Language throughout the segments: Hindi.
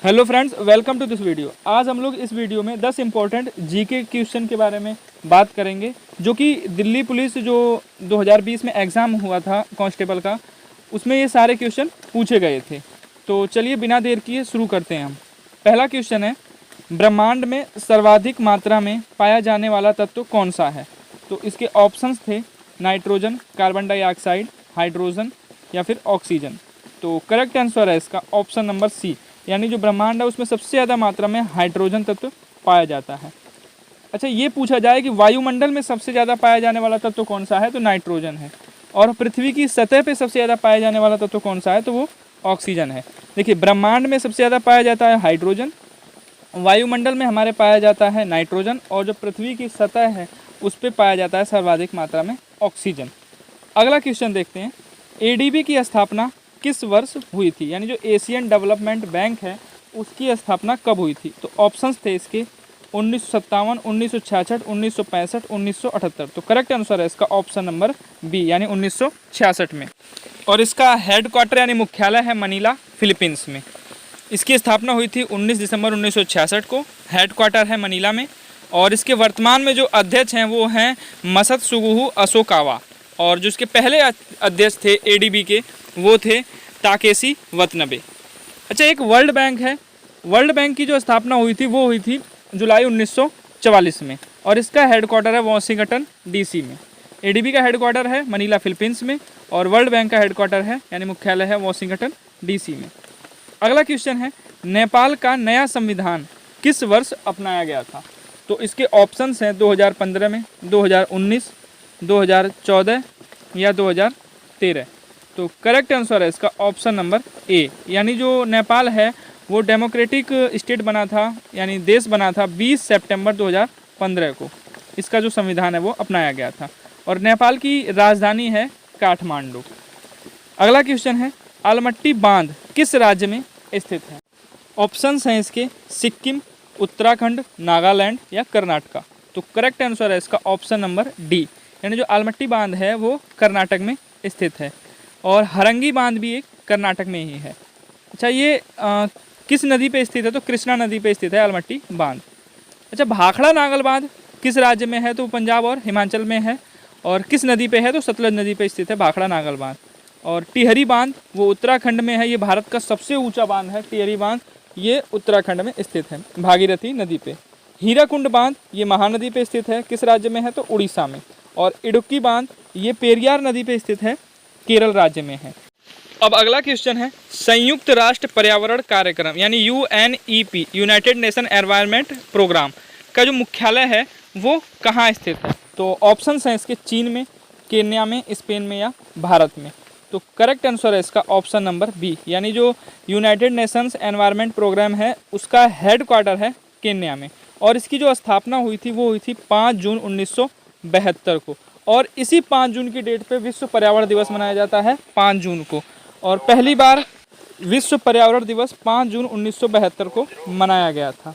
Hello friends, welcome to this video. आज हम लोग इस वीडियो में 10 इंपॉर्टेंट जीके क्वेश्चन के बारे में बात करेंगे, जो कि दिल्ली पुलिस जो 2020 में एग्ज़ाम हुआ था कांस्टेबल का, उसमें ये सारे क्वेश्चन पूछे गए थे। तो चलिए बिना देर किए शुरू करते हैं हम। पहला क्वेश्चन है, ब्रह्मांड में सर्वाधिक मात्रा में पाया जाने वाला तत्व कौन सा है? तो इसके ऑप्शंस थे नाइट्रोजन, कार्बन डाइऑक्साइड, हाइड्रोजन या फिर ऑक्सीजन। तो करेक्ट आंसर है इसका ऑप्शन नंबर सी, यानी जो ब्रह्मांड है उसमें सबसे ज़्यादा मात्रा में हाइड्रोजन तत्व पाया जाता है। अच्छा, ये पूछा जाए कि वायुमंडल में सबसे ज़्यादा पाया जाने वाला तत्व कौन सा है, तो नाइट्रोजन है। और पृथ्वी की सतह पे सबसे ज़्यादा पाया जाने वाला तत्व कौन सा है, तो वो ऑक्सीजन है। देखिए, ब्रह्मांड में सबसे ज़्यादा पाया जाता है हाइड्रोजन, वायुमंडल में हमारे पाया जाता है नाइट्रोजन, और जो पृथ्वी की सतह है उस पर पाया जाता है सर्वाधिक मात्रा में ऑक्सीजन। अगला क्वेश्चन देखते हैं, एडीबी की स्थापना किस वर्ष हुई थी? यानी जो एशियन डेवलपमेंट बैंक है उसकी स्थापना कब हुई थी? तो ऑप्शंस थे इसके 1957, 1966, 1965, 1978। तो करेक्ट आंसर है इसका ऑप्शन नंबर बी, यानी 1966 में। और इसका हेडक्वार्टर यानी मुख्यालय है मनीला, फिलीपींस में। इसकी स्थापना हुई थी 19 दिसंबर 1966 को। हेडक्वार्टर है मनीला में। और इसके वर्तमान में जो अध्यक्ष हैं वो हैं मसत्सुगुहु अशोकावा, और जो इसके पहले अध्यक्ष थे एडीबी के वो थे ताकेशी वतनबे। अच्छा, एक वर्ल्ड बैंक है। वर्ल्ड बैंक की जो स्थापना हुई थी वो हुई थी जुलाई 1944 में, और इसका हेडक्वार्टर है वाशिंगटन डीसी में। एडीबी का हेडक्वार्टर है मनीला, फिलीपींस में, और वर्ल्ड बैंक का हेडक्वार्टर है यानी मुख्यालय है वाशिंगटन डीसी में। अगला क्वेश्चन है, नेपाल का नया संविधान किस वर्ष अपनाया गया था? तो इसके ऑप्शंस हैं 2015 में, 2019, 2014 या 2013। तो करेक्ट आंसर है इसका ऑप्शन नंबर ए, यानी जो नेपाल है वो डेमोक्रेटिक स्टेट बना था, यानी देश बना था 20 सितंबर 2015 को। इसका जो संविधान है वो अपनाया गया था, और नेपाल की राजधानी है काठमांडू। अगला क्वेश्चन है, अलमट्टी बांध किस राज्य में स्थित है? ऑप्शंस हैं इसके सिक्किम, उत्तराखंड, नागालैंड या कर्नाटका। तो करेक्ट आंसर है इसका ऑप्शन नंबर डी, यानी जो अलमट्टी बांध है वो कर्नाटक में स्थित है। और हरंगी बांध भी एक कर्नाटक में ही है। अच्छा, ये किस नदी पे स्थित है? तो कृष्णा नदी पे स्थित है अलमट्टी बांध। अच्छा, भाखड़ा नागल बांध किस राज्य में है? तो पंजाब और हिमाचल में है। और किस नदी पे है? तो सतलज नदी पे स्थित है भाखड़ा नागल बांध। और टिहरी बांध वो उत्तराखंड में है। ये भारत का सबसे ऊंचा बांध है टिहरी बांध, ये उत्तराखंड में स्थित है भागीरथी नदी पे। हीराकुंड बांध ये महानदी पे स्थित है, किस राज्य में है? तो उड़ीसा में। और इडुक्की बांध ये पेरियार नदी पे स्थित है, केरल राज्य में है। अब अगला क्वेश्चन है, संयुक्त राष्ट्र पर्यावरण कार्यक्रम यानी UNEP, united nation environment programme का जो मुख्यालय है वो कहाँ स्थित है? तो ऑप्शंस हैं इसके चीन में, केन्या में, स्पेन में या भारत में। तो करेक्ट आंसर है इसका ऑप्शन नंबर बी, यानी जो यूनाइटेड नेशंस एनवायरनमेंट प्रोग्राम है उसका हेडक्वार्टर है केन्या में। और इसकी जो स्थापना हुई थी वो हुई थी 5 जून 1972 को। और इसी 5 जून की डेट पे विश्व पर्यावरण दिवस मनाया जाता है 5 जून को। और पहली बार विश्व पर्यावरण दिवस 5 जून 1972 को मनाया गया था।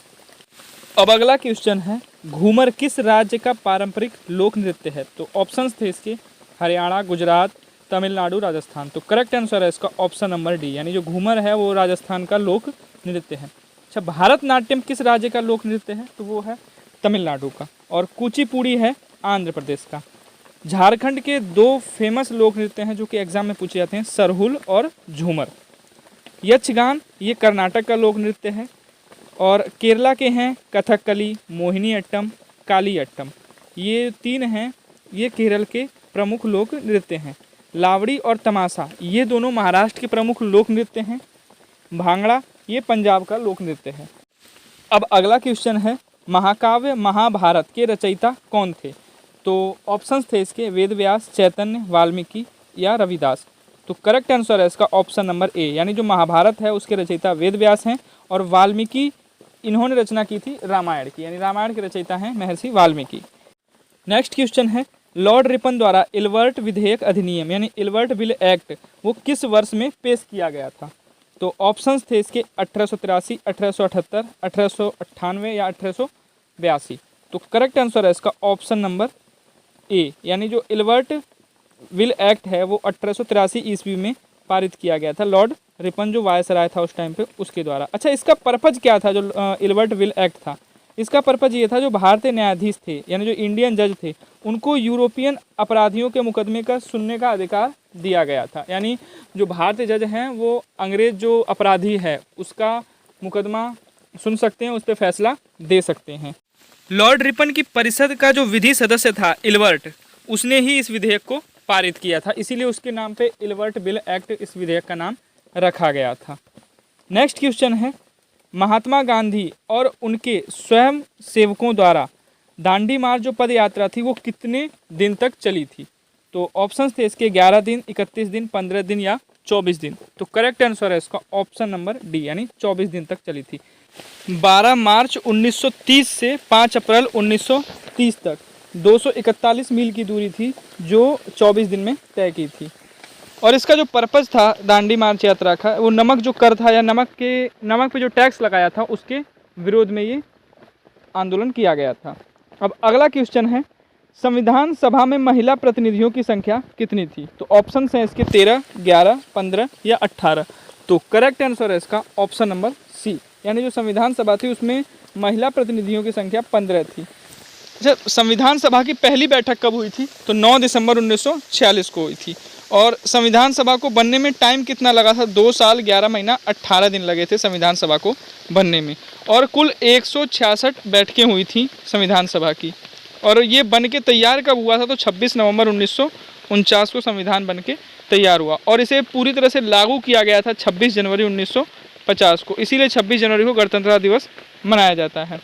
अब अगला क्वेश्चन है, घूमर किस राज्य का पारंपरिक लोक नृत्य है? तो ऑप्शंस थे इसके हरियाणा, गुजरात, तमिलनाडु, राजस्थान। तो करेक्ट आंसर है इसका ऑप्शन नंबर डी, यानी जो घूमर है वो राजस्थान का लोक नृत्य है। अच्छा, भारतनाट्यम किस राज्य का लोक नृत्य है? तो वो है तमिलनाडु का। और कुचिपुड़ी है आंध्र प्रदेश का। झारखंड के 2 फेमस लोक नृत्य हैं जो कि एग्जाम में पूछे जाते हैं, सरहुल और झूमर। यक्षगान ये कर्नाटक का लोक नृत्य है। और केरला के हैं कथकली, मोहिनी अट्टम, काली अट्टम। ये 3 हैं, ये केरल के प्रमुख लोक नृत्य हैं। लावड़ी और तमाशा ये दोनों महाराष्ट्र के प्रमुख लोक नृत्य हैं। भांगड़ा ये पंजाब का लोक नृत्य है। अब अगला क्वेश्चन है, महाकाव्य महाभारत के रचयिता कौन थे? तो ऑप्शंस थे इसके वेद व्यास, चैतन्य, वाल्मीकि या रविदास। तो करेक्ट आंसर है इसका ऑप्शन नंबर ए, यानी जो महाभारत है उसके रचयिता वेद व्यास हैं, और वाल्मीकि इन्होंने रचना की थी रामायण की, यानी रामायण के रचयिता हैं महर्षि वाल्मीकि। नेक्स्ट क्वेश्चन है, लॉर्ड रिपन द्वारा इल्बर्ट विधेयक अधिनियम यानी इल्बर्ट बिल एक्ट वो किस वर्ष में पेश किया गया था? तो ऑप्शंस थे इसके 1883, 1878, 1898 या 1882। तो करेक्ट आंसर है इसका ऑप्शन नंबर ए, यानी जो इल्बर्ट विल एक्ट है वो 1883 ईस्वी में पारित किया गया था लॉर्ड रिपन जो वायसराय था उस टाइम पे उसके द्वारा। अच्छा, इसका पर्पज क्या था जो इल्बर्ट विल एक्ट था? इसका पर्पज ये था जो भारतीय न्यायाधीश थे यानी जो इंडियन जज थे उनको यूरोपियन अपराधियों के मुकदमे का सुनने का अधिकार दिया गया था। यानी जो भारतीय जज हैं वो अंग्रेज जो अपराधी है उसका मुकदमा सुन सकते हैं, उस पर फैसला दे सकते हैं। लॉर्ड रिपन की परिषद का जो विधि सदस्य था इल्बर्ट, उसने ही इस विधेयक को पारित किया था, इसीलिए उसके नाम पे इल्बर्ट बिल एक्ट इस विधेयक का नाम रखा गया था। नेक्स्ट क्वेश्चन है, महात्मा गांधी और उनके स्वयं सेवकों द्वारा दांडी मार्च जो पद यात्रा थी वो कितने दिन तक चली थी? तो ऑप्शंस थे इसके 11 दिन, 31 दिन, 15 दिन या 24 दिन। तो करेक्ट आंसर है इसका ऑप्शन नंबर डी यानी 24 दिन तक चली थी। 12 मार्च 1930 से 5 अप्रैल 1930 तक 241 मील की दूरी थी जो 24 दिन में तय की थी। और इसका जो पर्पज़ था दांडी मार्च यात्रा का, वो नमक जो कर था या नमक पे जो टैक्स लगाया था उसके विरोध में ये आंदोलन किया गया था। अब अगला क्वेश्चन है, संविधान सभा में महिला प्रतिनिधियों की संख्या कितनी थी? तो ऑप्शन हैं इसके 13, 11, 15 या 18। तो करेक्ट आंसर है इसका ऑप्शन नंबर सी यानी जो संविधान सभा थी उसमें महिला प्रतिनिधियों की संख्या 15 थी। अच्छा, संविधान सभा की पहली बैठक कब हुई थी? तो 9 दिसंबर 1946 को हुई थी। और संविधान सभा को बनने में टाइम कितना लगा था? 2 साल 11 महीना 18 दिन लगे थे संविधान सभा को बनने में। और कुल 166 बैठकें हुई थी संविधान सभा की। और ये बन के तैयार कब हुआ था? तो 26 नवंबर 1949 को संविधान बन के तैयार हुआ। और इसे पूरी तरह से लागू किया गया था 26 जनवरी 1950 को, इसीलिए 26 जनवरी को गणतंत्रता दिवस मनाया जाता है।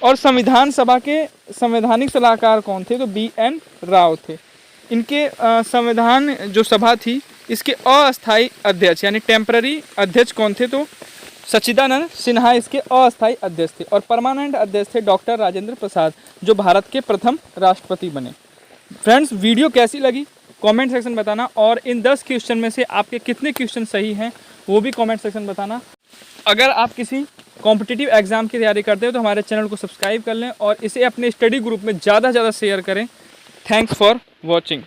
और संविधान सभा के संवैधानिक सलाहकार कौन थे? तो BN राव थे। इनके संविधान जो सभा थी इसके अस्थायी अध्यक्ष यानी टेम्पररी अध्यक्ष कौन थे? तो सच्चिदानंद सिन्हा इसके अस्थायी अध्यक्ष थे। और परमानेंट अध्यक्ष थे डॉक्टर राजेंद्र प्रसाद जो भारत के प्रथम राष्ट्रपति बने। फ्रेंड्स, वीडियो कैसी लगी कमेंट सेक्शन बताना, और इन 10 क्वेश्चन में से आपके कितने क्वेश्चन सही हैं वो भी कमेंट सेक्शन बताना। अगर आप किसी कॉम्पिटिटिव एग्जाम की तैयारी करते हो तो हमारे चैनल को सब्सक्राइब कर लें और इसे अपने स्टडी ग्रुप में ज़्यादा से ज़्यादा शेयर करें। Thanks for watching.